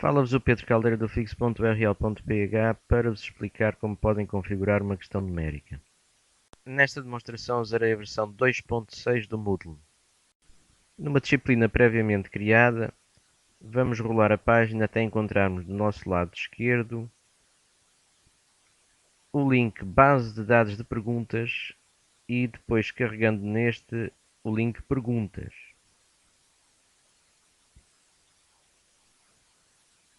Fala-vos o Pedro Caldeira do fix.rl.ph para vos explicar como podem configurar uma questão numérica. Nesta demonstração usarei a versão 2.6 do Moodle. Numa disciplina previamente criada, vamos rolar a página até encontrarmos do nosso lado esquerdo o link Base de Dados de Perguntas e depois carregando neste o link Perguntas.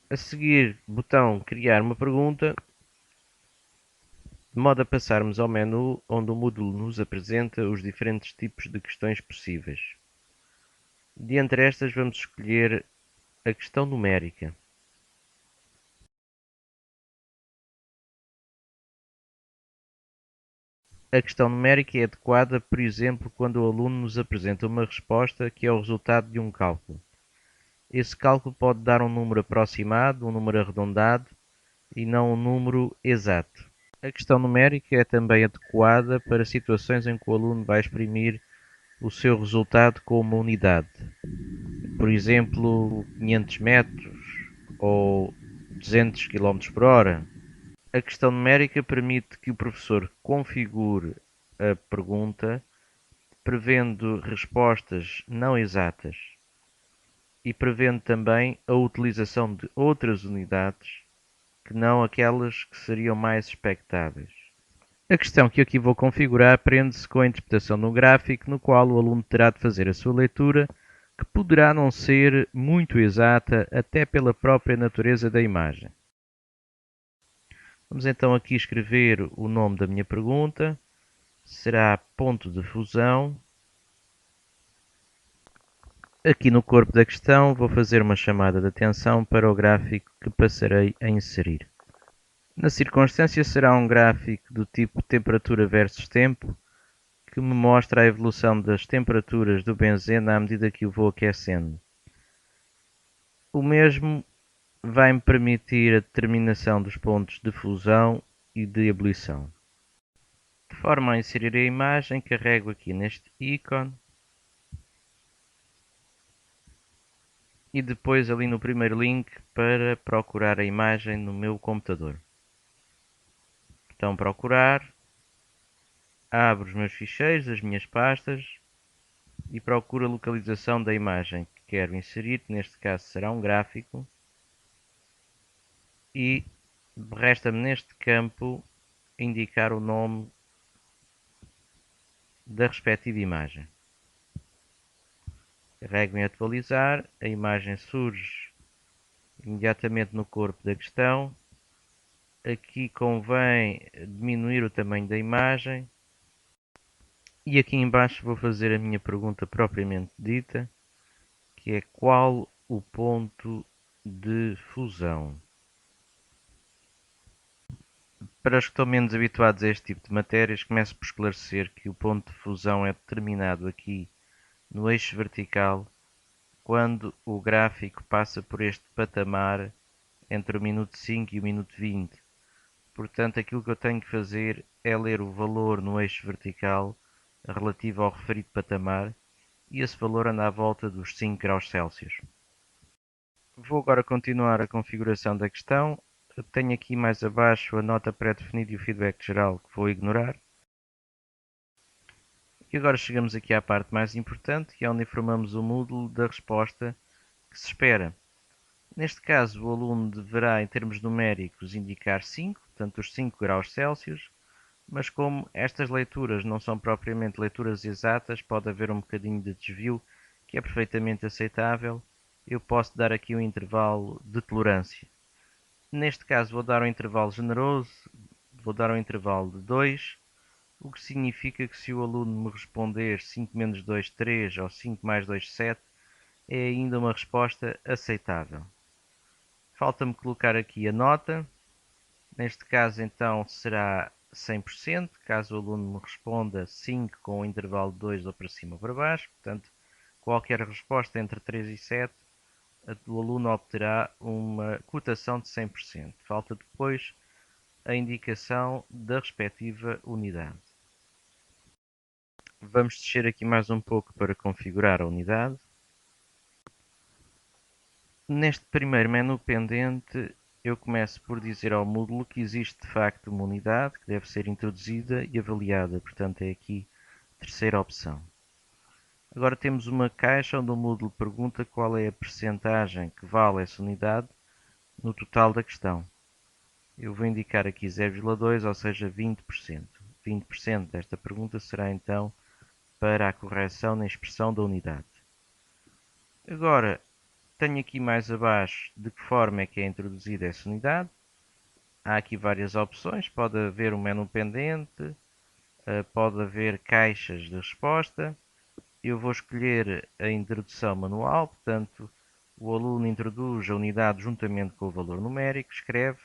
A seguir, botão Criar uma pergunta, de modo a passarmos ao menu onde o Moodle nos apresenta os diferentes tipos de questões possíveis. Dentre estas vamos escolher a questão numérica. A questão numérica é adequada, por exemplo, quando o aluno nos apresenta uma resposta que é o resultado de um cálculo. Esse cálculo pode dar um número aproximado, um número arredondado e não um número exato. A questão numérica é também adequada para situações em que o aluno vai exprimir o seu resultado com uma unidade. Por exemplo, 500 metros ou 200 km por hora. A questão numérica permite que o professor configure a pergunta prevendo respostas não exatas e prevendo também a utilização de outras unidades que não aquelas que seriam mais expectáveis. A questão que eu aqui vou configurar prende-se com a interpretação de um gráfico no qual o aluno terá de fazer a sua leitura, que poderá não ser muito exata até pela própria natureza da imagem. Vamos então aqui escrever o nome da minha pergunta, será ponto de fusão. Aqui no corpo da questão vou fazer uma chamada de atenção para o gráfico que passarei a inserir. Na circunstância será um gráfico do tipo temperatura versus tempo, que me mostra a evolução das temperaturas do benzeno à medida que o vou aquecendo. O mesmo vai-me permitir a determinação dos pontos de fusão e de ebulição. De forma a inserir a imagem, carrego aqui neste ícone e depois ali no primeiro link para procurar a imagem no meu computador. Então procurar, abro os meus ficheiros, as minhas pastas e procuro a localização da imagem que quero inserir, que neste caso será um gráfico, e resta-me neste campo indicar o nome da respectiva imagem. Carrego em atualizar, a imagem surge imediatamente no corpo da questão. Aqui convém diminuir o tamanho da imagem. E aqui embaixo vou fazer a minha pergunta propriamente dita, que é qual o ponto de fusão? Para os que estão menos habituados a este tipo de matérias, começo por esclarecer que o ponto de fusão é determinado aqui no eixo vertical quando o gráfico passa por este patamar entre o minuto 5 e o minuto 20. Portanto, aquilo que eu tenho que fazer é ler o valor no eixo vertical relativo ao referido patamar e esse valor anda à volta dos 5 graus Celsius. Vou agora continuar a configuração da questão. Eu tenho aqui mais abaixo a nota pré-definida e o feedback geral que vou ignorar. E agora chegamos aqui à parte mais importante, que é onde informamos o Moodle da resposta que se espera. Neste caso, o aluno deverá, em termos numéricos, indicar 5, portanto os 5 graus Celsius, mas como estas leituras não são propriamente leituras exatas, pode haver um bocadinho de desvio, que é perfeitamente aceitável. Eu posso dar aqui um intervalo de tolerância. Neste caso vou dar um intervalo generoso, vou dar um intervalo de 2, o que significa que se o aluno me responder 5 menos 2, 3 ou 5 mais 2, 7, é ainda uma resposta aceitável. Falta-me colocar aqui a nota, neste caso então será 100%, caso o aluno me responda 5 com o intervalo de 2 ou para cima ou para baixo, portanto qualquer resposta entre 3 e 7, o aluno obterá uma cotação de 100%. Falta depois a indicação da respectiva unidade. Vamos descer aqui mais um pouco para configurar a unidade. Neste primeiro menu pendente, eu começo por dizer ao módulo que existe de facto uma unidade que deve ser introduzida e avaliada, portanto é aqui a terceira opção. Agora temos uma caixa onde o módulo pergunta qual é a percentagem que vale essa unidade no total da questão. Eu vou indicar aqui 0,2, ou seja, 20%. 20% desta pergunta será então para a correção na expressão da unidade. Agora, tenho aqui mais abaixo de que forma é que é introduzida essa unidade. Há aqui várias opções, pode haver um menu pendente, pode haver caixas de resposta. Eu vou escolher a introdução manual, portanto, o aluno introduz a unidade juntamente com o valor numérico, escreve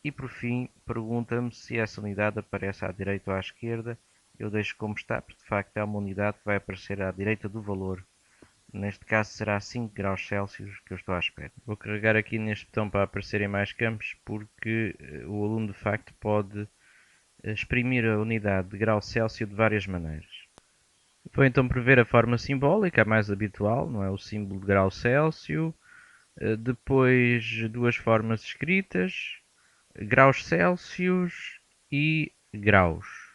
e, por fim, pergunta-me se essa unidade aparece à direita ou à esquerda. Eu deixo como está, porque de facto é uma unidade que vai aparecer à direita do valor. Neste caso será 5 graus Celsius que eu estou à espera. Vou carregar aqui neste botão para aparecerem mais campos, porque o aluno de facto pode exprimir a unidade de grau Celsius de várias maneiras. Vou então prever a forma simbólica, a mais habitual, não é? O símbolo de grau Celsius. Depois duas formas escritas, graus Celsius e graus.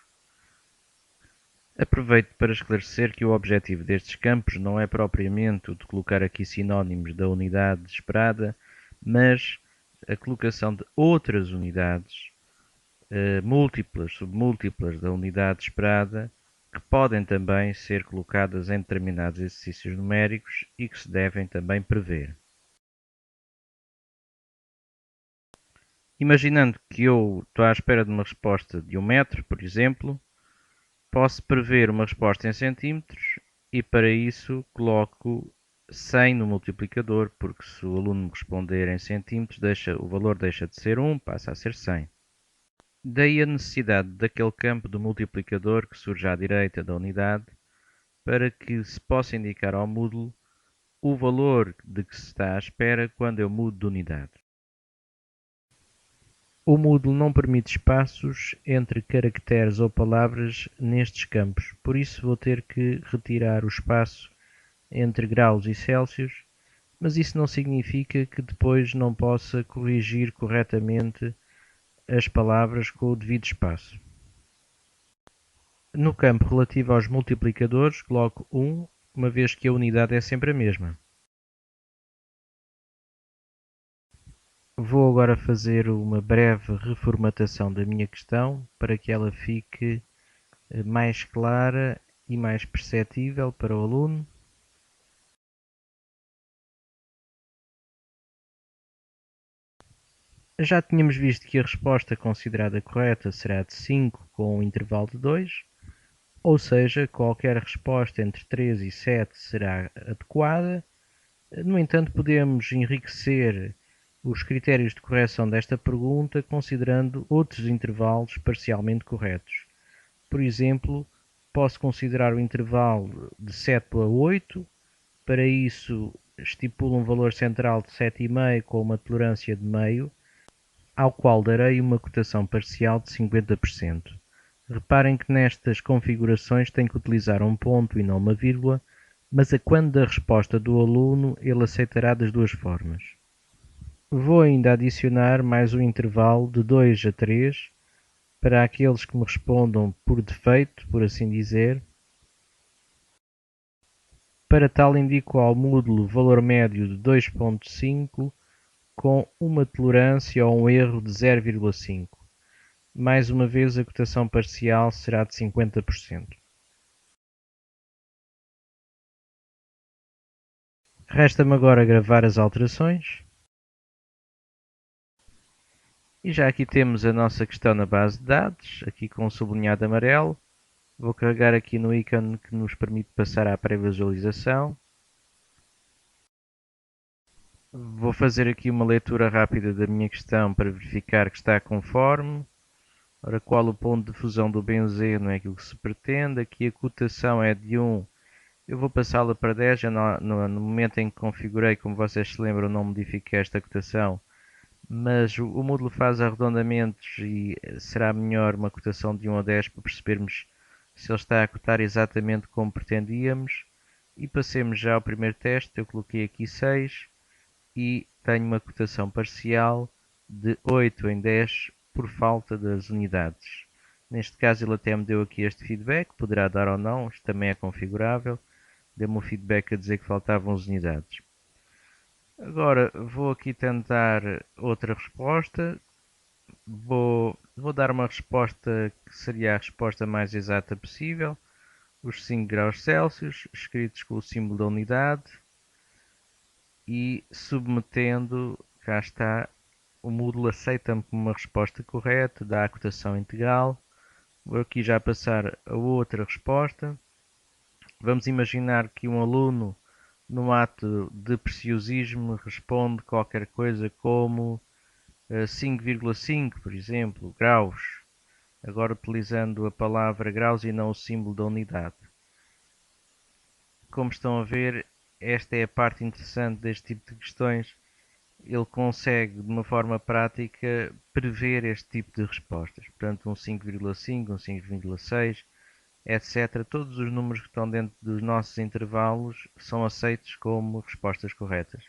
Aproveito para esclarecer que o objetivo destes campos não é propriamente o de colocar aqui sinónimos da unidade esperada, mas a colocação de outras unidades múltiplas, submúltiplas da unidade esperada, que podem também ser colocadas em determinados exercícios numéricos e que se devem também prever. Imaginando que eu estou à espera de uma resposta de 1 metro, por exemplo, posso prever uma resposta em centímetros e para isso coloco 100 no multiplicador, porque se o aluno me responder em centímetros, o valor deixa de ser 1, passa a ser 100. Daí a necessidade daquele campo do multiplicador que surge à direita da unidade, para que se possa indicar ao módulo o valor de que se está à espera quando eu mudo de unidade. O módulo não permite espaços entre caracteres ou palavras nestes campos, por isso vou ter que retirar o espaço entre graus e Celsius, mas isso não significa que depois não possa corrigir corretamente as palavras com o devido espaço. No campo relativo aos multiplicadores, coloco 1, uma vez que a unidade é sempre a mesma. Vou agora fazer uma breve reformatação da minha questão para que ela fique mais clara e mais perceptível para o aluno. Já tínhamos visto que a resposta considerada correta será de 5 com um intervalo de 2, ou seja, qualquer resposta entre 3 e 7 será adequada. No entanto, podemos enriquecer os critérios de correção desta pergunta considerando outros intervalos parcialmente corretos. Por exemplo, posso considerar o intervalo de 7 a 8. Para isso, estipulo um valor central de 7,5 com uma tolerância de meio, ao qual darei uma cotação parcial de 50%. Reparem que nestas configurações tenho que utilizar um ponto e não uma vírgula, mas a quando da resposta do aluno ele aceitará das duas formas. Vou ainda adicionar mais um intervalo de 2 a 3 para aqueles que me respondam por defeito, por assim dizer. Para tal indico ao módulo valor médio de 2.5 com uma tolerância ou um erro de 0,5. Mais uma vez a cotação parcial será de 50%. Resta-me agora gravar as alterações. E já aqui temos a nossa questão na base de dados, aqui com o sublinhado amarelo. Vou carregar aqui no ícone que nos permite passar à pré-visualização. Vou fazer aqui uma leitura rápida da minha questão para verificar que está conforme. Ora, qual o ponto de fusão do benzeno é aquilo que se pretende. Aqui a cotação é de 1. Eu vou passá-la para 10. Já no momento em que configurei, como vocês se lembram, não modifiquei esta cotação. Mas o módulo faz arredondamentos e será melhor uma cotação de 1 a 10 para percebermos se ele está a cotar exatamente como pretendíamos. E passemos já ao primeiro teste. Eu coloquei aqui 6. e tenho uma cotação parcial de 8 em 10 por falta das unidades. Neste caso ele até me deu aqui este feedback, poderá dar ou não, isto também é configurável. Deu-me um feedback a dizer que faltavam as unidades. Agora vou aqui tentar outra resposta. Vou dar uma resposta que seria a resposta mais exata possível. Os 5 graus Celsius, escritos com o símbolo da unidade. E submetendo, cá está, o Moodle aceita-me como uma resposta correta, dá a cotação integral. Vou aqui já passar a outra resposta. Vamos imaginar que um aluno, no ato de preciosismo, responde qualquer coisa como 5,5, por exemplo, graus. Agora utilizando a palavra graus e não o símbolo da unidade. Como estão a ver, esta é a parte interessante deste tipo de questões. Ele consegue, de uma forma prática, prever este tipo de respostas. Portanto, um 5,5, um 5,6, etc. Todos os números que estão dentro dos nossos intervalos são aceitos como respostas corretas.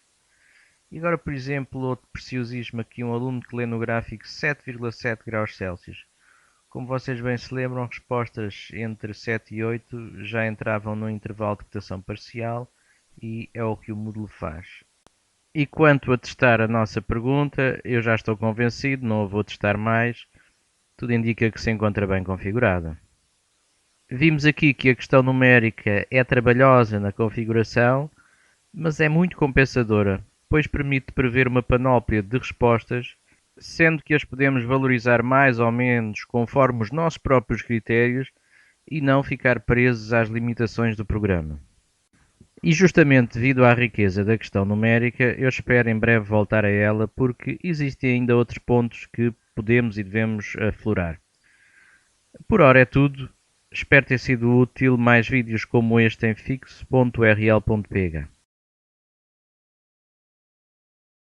E agora, por exemplo, outro preciosismo aqui, um aluno que lê no gráfico 7,7 graus Celsius. Como vocês bem se lembram, respostas entre 7 e 8 já entravam no intervalo de cotação parcial e é o que o Moodle faz. E quanto a testar a nossa pergunta, eu já estou convencido, não a vou testar mais. Tudo indica que se encontra bem configurada. Vimos aqui que a questão numérica é trabalhosa na configuração, mas é muito compensadora, pois permite prever uma panóplia de respostas, sendo que as podemos valorizar mais ou menos conforme os nossos próprios critérios e não ficar presos às limitações do programa. E justamente devido à riqueza da questão numérica, eu espero em breve voltar a ela, porque existem ainda outros pontos que podemos e devemos aflorar. Por ora é tudo. Espero ter sido útil. Mais vídeos como este em fixo.rl.ph.